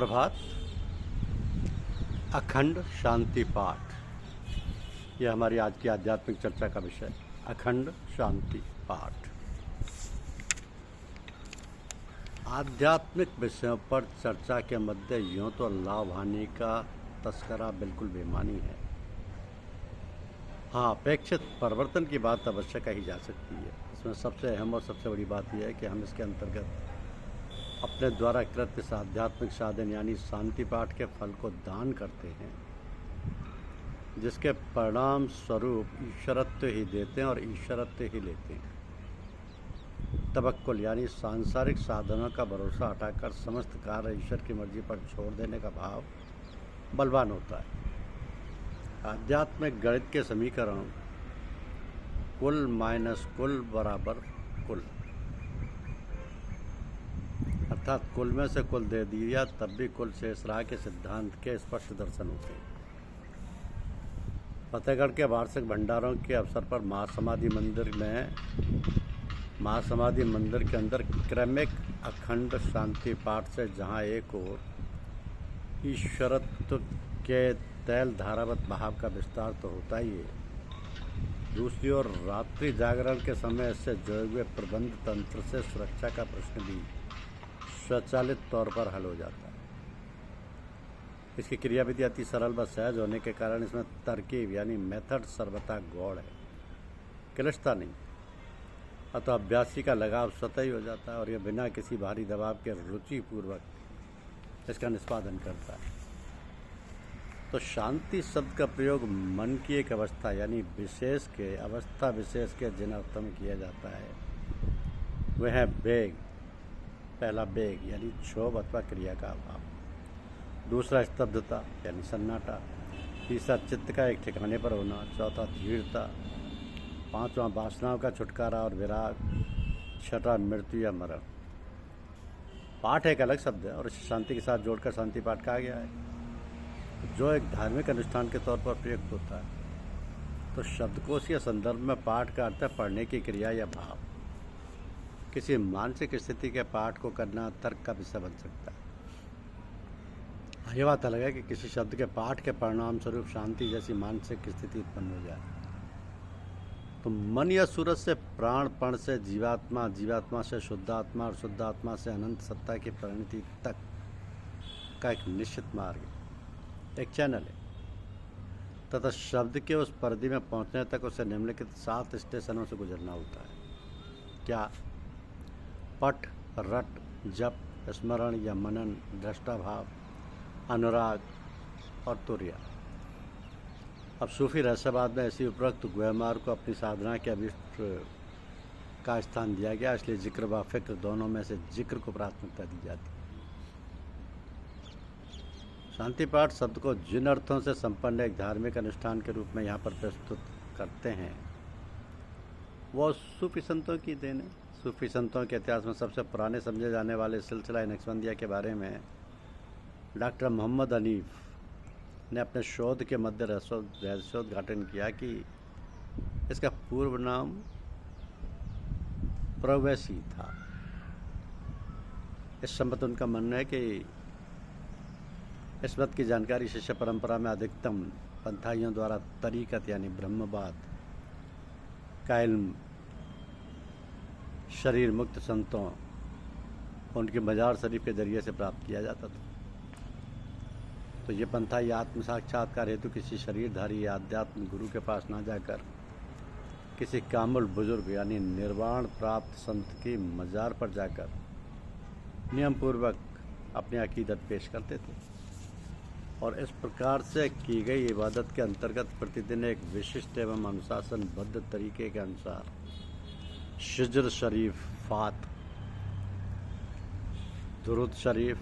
सुप्रभात। अखंड शांति पाठ, यह हमारी आज की आध्यात्मिक चर्चा का विषय। अखंड शांति पाठ। आध्यात्मिक विषयों पर चर्चा के मध्य यूँ तो लाभ हानि का तस्करा बिल्कुल बेमानी है। हाँ, अपेक्षित परिवर्तन की बात अवश्य कही जा सकती है। इसमें सबसे अहम और सबसे बड़ी बात यह है कि हम इसके अंतर्गत अपने द्वारा कृत इस आध्यात्मिक साधन यानी शांति पाठ के फल को दान करते हैं, जिसके परिणाम स्वरूप ईश्वरत्व ही देते हैं और ईश्वरत्व ही लेते हैं। तवक्कुल यानी सांसारिक साधनों का भरोसा हटाकर समस्त कार्य ईश्वर की मर्जी पर छोड़ देने का भाव बलवान होता है। आध्यात्मिक गणित के समीकरण कुल माइनस कुल बराबर कुल, अर्थात कुल में से कुल दे दिया तब भी कुल शेष रहा के सिद्धांत के स्पष्ट दर्शन होते हैं। फतेहगढ़ के वार्षिक भंडारों के अवसर पर महासमाधि मंदिर के अंदर क्रमिक अखंड शांति पाठ से जहाँ एक ओर ईश्वरत्व के तैल धारावत भाव का विस्तार तो होता ही है, दूसरी ओर रात्रि जागरण के समय से जुड़े हुए प्रबंध तंत्र से सुरक्षा का प्रश्न भी स्वचालित तौर पर हल हो जाता है। इसकी क्रियाविधि अति सरल व सहज होने के कारण इसमें तरकीब यानी मेथड सर्वथा गौड़ है, क्लिष्टता नहीं। अतः अभ्यासी का लगाव स्वतः ही हो जाता है और यह बिना किसी भारी दबाव के रुचिपूर्वक इसका निष्पादन करता है। तो शांति शब्द का प्रयोग मन की एक अवस्था यानी अवस्था विशेष के जिन अर्थों में किया जाता है वह है वेग। पहला वेग यानी क्षोभ अथवा क्रिया का अभाव, दूसरा स्तब्धता यानी सन्नाटा, तीसरा चित्त का एक ठिकाने पर होना, चौथा धीरता, पांचवा वासनाओं का छुटकारा और विराग, छठा मृत्यु या मरण। पाठ एक अलग शब्द है और इसे शांति के साथ जोड़कर शांति पाठ कहा गया है, जो एक धार्मिक अनुष्ठान के तौर पर प्रयुक्त होता है। तो शब्दकोश या संदर्भ में पाठ का अर्थ है पढ़ने की क्रिया या भाव। किसी मानसिक स्थिति के पाठ को करना तर्क का विषय बन सकता है। यह बात अलग है कि किसी शब्द के पाठ के परिणाम स्वरूप शांति जैसी मानसिक स्थिति उत्पन्न हो जाए। तो मन या सूरज से प्राणपण से जीवात्मा, जीवात्मा से शुद्धात्मा और शुद्धात्मा से अनंत सत्ता की परिणति तक का एक निश्चित मार्ग, एक चैनल है। तथा शब्द के उस परिधि में पहुंचने तक उसे निम्नलिखित 7 स्टेशनों से गुजरना होता है। क्या? पठ, रट, जप, स्मरण या मनन, दृष्टाभाव, अनुराग और तुर्या। अब सूफी रहस्यवाद में ऐसी उपरोक्त गुहमार्ग को अपनी साधना के अभिष्ट का स्थान दिया गया, इसलिए जिक्र व फिक्र दोनों में से जिक्र को प्राथमिकता दी जाती है। शांति पाठ शब्द को जिन अर्थों से संपन्न एक धार्मिक अनुष्ठान के रूप में यहाँ पर प्रस्तुत करते हैं वो सूफी संतों की देन है। सूफी संतों के इतिहास में सबसे पुराने समझे जाने वाले सिलसिला नक्शबंदिया के बारे में डॉक्टर मोहम्मद हनीफ ने अपने शोध के मध्य रहस्योद्घाटन किया कि इसका पूर्व नाम प्रवेशी था। इस संबंध उनका मानना है कि इस बात की जानकारी शिष्य परंपरा में अधिकतम पंथाइयों द्वारा तरीकत यानी ब्रह्मवाद का इल्म शरीर मुक्त संतों उनके मजार शरीफ के जरिए से प्राप्त किया जाता था। तो ये पंथाई आत्म साक्षात्कार हेतु किसी शरीरधारी या आध्यात्म गुरु के पास ना जाकर किसी कामुल बुजुर्ग यानी निर्वाण प्राप्त संत की मजार पर जाकर नियम पूर्वक अपनी अकीदत पेश करते थे और इस प्रकार से की गई इबादत के अंतर्गत प्रतिदिन एक विशिष्ट एवं अनुशासनबद्ध तरीके के अनुसार शिजर शरीफ, फात, दुरूद शरीफ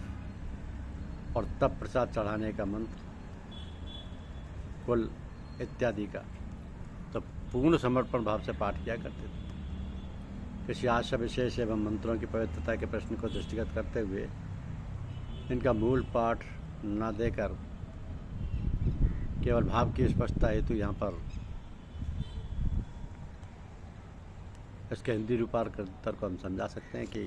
और तब प्रसाद चढ़ाने का मंत्र, कुल इत्यादि का तो पूर्ण समर्पण भाव से पाठ किया करते थे। किसी आशा विशेष एवं मंत्रों की पवित्रता के प्रश्न को दृष्टिगत करते हुए इनका मूल पाठ न देकर केवल भाव की स्पष्टता हेतु यहाँ पर इसके हिंदी रूपांतर को हम समझा सकते हैं कि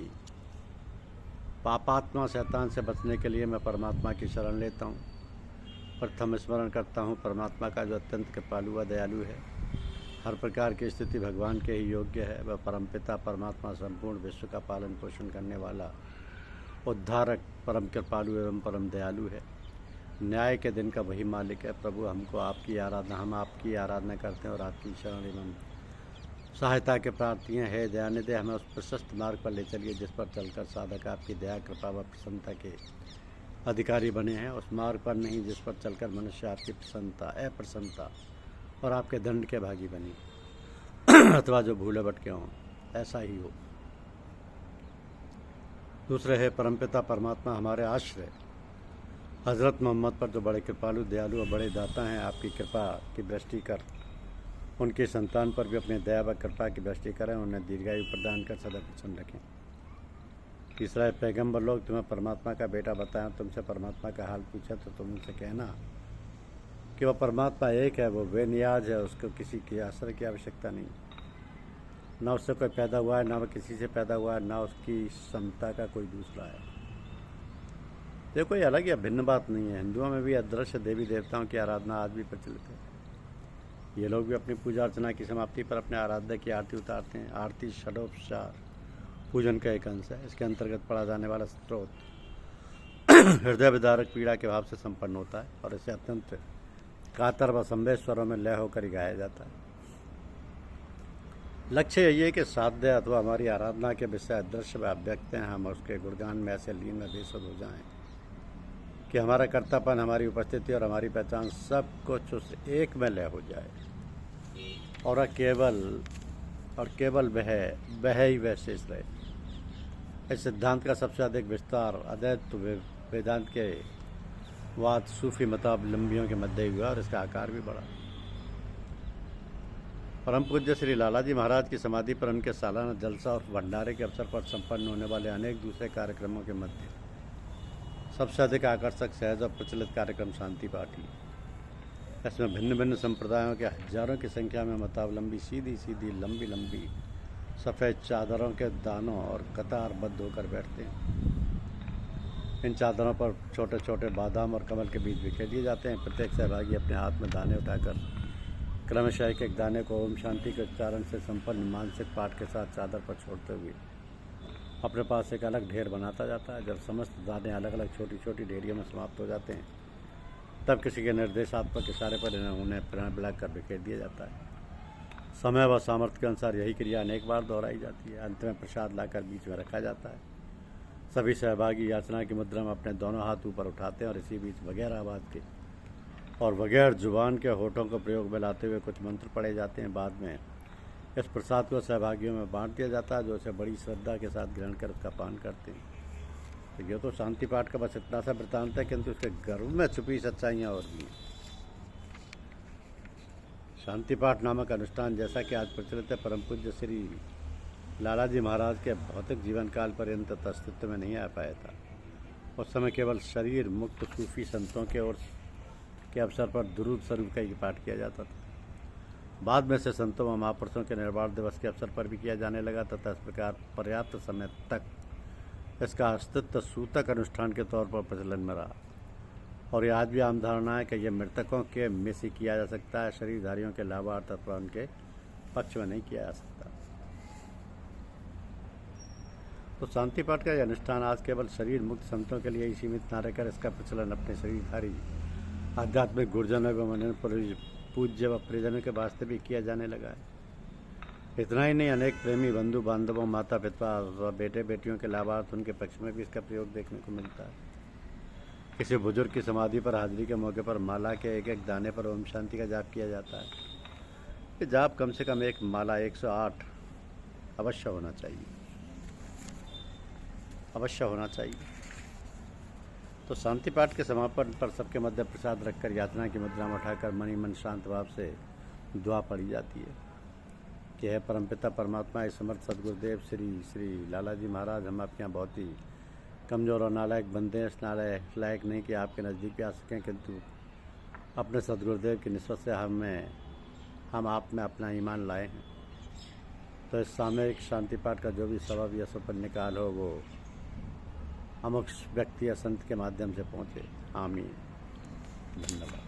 पापात्मा शैतान से बचने के लिए मैं परमात्मा की शरण लेता हूँ। प्रथम स्मरण करता हूँ परमात्मा का जो अत्यंत कृपालु व दयालु है, हर प्रकार की स्थिति भगवान के ही योग्य है। वह परमपिता परमात्मा संपूर्ण विश्व का पालन पोषण करने वाला उद्धारक, परम कृपालु एवं परम दयालु है। न्याय के दिन का वही मालिक है। प्रभु, हम आपकी आराधना करते हैं और आपकी शरण एवं सहायता के प्रार्थी हैं। हे दयानिधि, हमें उस प्रशस्त मार्ग पर ले चलिए जिस पर चलकर साधक आपकी दया, कृपा व प्रसन्नता के अधिकारी बने हैं। उस मार्ग पर नहीं जिस पर चलकर मनुष्य आपकी प्रसन्नता, अप्रसन्नता और आपके दंड के भागी बनी अथवा जो भूले भटके हों, ऐसा ही हो। दूसरे है परमपिता परमात्मा हमारे आश्रय हज़रत मोहम्मद पर जो बड़े कृपालु, दयालु और बड़े दाता हैं। आपकी कृपा की दृष्टि कर उनकी संतान पर भी अपनी दया व कृपा की दृष्टि करें, उन्हें दीर्घायु प्रदान कर सदा प्रसन्न रखें। तीसरा है पैगंबर लोग तुम्हें परमात्मा का बेटा बताएं, तुमसे परमात्मा का हाल पूछा तो तुम उनसे कहना कि वह परमात्मा एक है, वो बेनियाज है, उसको किसी के आश्रय की आवश्यकता नहीं। ना उससे कोई पैदा हुआ है, ना वह किसी से पैदा हुआ है, ना उसकी समता का कोई दूसरा है। ये कोई अलग या भिन्न बात नहीं है। हिंदुओं में भी अदृश्य देवी देवताओं की आराधना आज भी प्रचलित है। ये लोग भी अपनी पूजा अर्चना की समाप्ति पर अपने आराध्य की आरती उतारते हैं। आरती षडोपचार पूजन का एक अंश है। इसके अंतर्गत पढ़ा जाने वाला स्त्रोत हृदय विदारक पीड़ा के भाव से संपन्न होता है और इसे अत्यंत कातर व संवेद स्वरों में लय होकर ही गाया जाता है। लक्ष्य यही है कि साध्य अथवा हमारी आराधना के विषय दृश्य व अव्यक्त हैं, हम उसके गुणगान में ऐसे लीन व बेसुध हो जाएं कि हमारा कर्तापन, हमारी उपस्थिति और हमारी पहचान सब कुछ उस एक में लय हो जाए और केवल वह ही वह शेष रहे। इस सिद्धांत का सबसे अधिक विस्तार अद्वैत वेदांत के वाद सूफी मतावलंबियों के मध्य हुआ और इसका आकार भी बढ़ा। परम पूज्य श्री लालाजी महाराज की समाधि पर उनके सालाना जलसा और भंडारे के अवसर पर संपन्न होने वाले अनेक दूसरे कार्यक्रमों के मध्य सबसे अधिक आकर्षक, सहज और प्रचलित कार्यक्रम शांति पाठ ही। इसमें भिन्न भिन्न संप्रदायों के हजारों की संख्या में मतावलंबी सीधी सीधी लंबी लंबी सफ़ेद चादरों के दानों और कतारबद्ध होकर बैठते हैं। इन चादरों पर छोटे छोटे बादाम और कमल के बीज बिखेर दिए जाते हैं। प्रत्येक सहभागी अपने हाथ में दाने उठाकर क्रमशः एक दाने को ओम शांति के उच्चारण से संपन्न मानसिक पाठ के साथ चादर पर छोड़ते हुए अपने पास एक अलग ढेर बनाता जाता है। जब समस्त दाने अलग अलग छोटी छोटी ढेरियों में समाप्त हो जाते हैं, तब किसी के निर्देशात्मक इशारे पर उन्हें प्रण बिलाकर बिखेर दिया जाता है। समय व सामर्थ्य के अनुसार यही क्रिया अनेक बार दोहराई जाती है। अंत में प्रसाद लाकर बीच में रखा जाता है। सभी सहभागी याचना की मुद्रा में अपने दोनों हाथ ऊपर उठाते हैं और इसी बीच बगैर आवाज़ के और बगैर जुबान के होठों को प्रयोग में लाते हुए कुछ मंत्र पढ़े जाते हैं। बाद में इस प्रसाद को सहभागियों में बांट दिया जाता है, जो उसे बड़ी श्रद्धा के साथ ग्रहण कर उसका पान करते हैं। तो यह तो शांति पाठ का बस इतना सा वृत्तांत है, किंतु उसके गर्भ में छुपी सच्चाइयाँ और भी हैं। शांति पाठ नामक अनुष्ठान जैसा कि आज प्रचलित है, परम पूज्य श्री लालाजी महाराज के भौतिक जीवन काल पर्यंत अस्तित्व में नहीं आ पाया था। उस समय केवल शरीर मुक्त सूफी संतों के ओर के अवसर पर दुरूद स्वरूप का ही पाठ किया जाता था। बाद में से संतों व महापुरुषों के निर्वाण दिवस के अवसर पर भी किया जाने लगा तथा इस प्रकार पर्याप्त समय तक इसका अस्तित्व सूतक अनुष्ठान के तौर पर प्रचलन में रहा। और यह आज भी आम धारणा है कि यह मृतकों के में से किया जा सकता है, शरीरधारियों के लाभार्थ अथवा उनके पक्ष में नहीं किया जा सकता। तो शांति पाठ का यह अनुष्ठान आज केवल शरीर मुक्त संतों के लिए ही सीमित न रहकर इसका प्रचलन अपने शरीरधारी आध्यात्मिक गुरुजनों एवं अन्य पूज्य व परिजनों के वास्ते भी किया जाने लगा है। इतना ही नहीं, अनेक प्रेमी बंधु बांधवों, माता पिता व बेटे बेटियों के लाभार्थ उनके पक्ष में भी इसका प्रयोग देखने को मिलता है। किसी बुजुर्ग की समाधि पर हाजिरी के मौके पर माला के एक एक दाने पर ओम शांति का जाप किया जाता है। ये जाप कम से कम एक माला 108 अवश्य होना चाहिए। तो शांति पाठ के समापन पर सबके मध्य प्रसाद रखकर याचना की मुद्रा में उठाकर मन ही मन शांत भाव से दुआ पढ़ी जाती है कि हे परमपिता परमात्मा, समर्थ सदगुरुदेव श्री श्री लालाजी महाराज, हम आपके यहाँ बहुत ही कमज़ोर और नालायक बंदे हैं। इस लायक नहीं कि आपके नज़दीक भी आ सकें, किंतु अपने सदगुरुदेव की निस्बत से हम आप में अपना ईमान लाए हैं। तो इस सामूहिक शांति पाठ का जो भी सबब या सुपर निकाल हो, वो अमुक व्यक्ति या संत के माध्यम से पहुँचे। आमीन। धन्यवाद।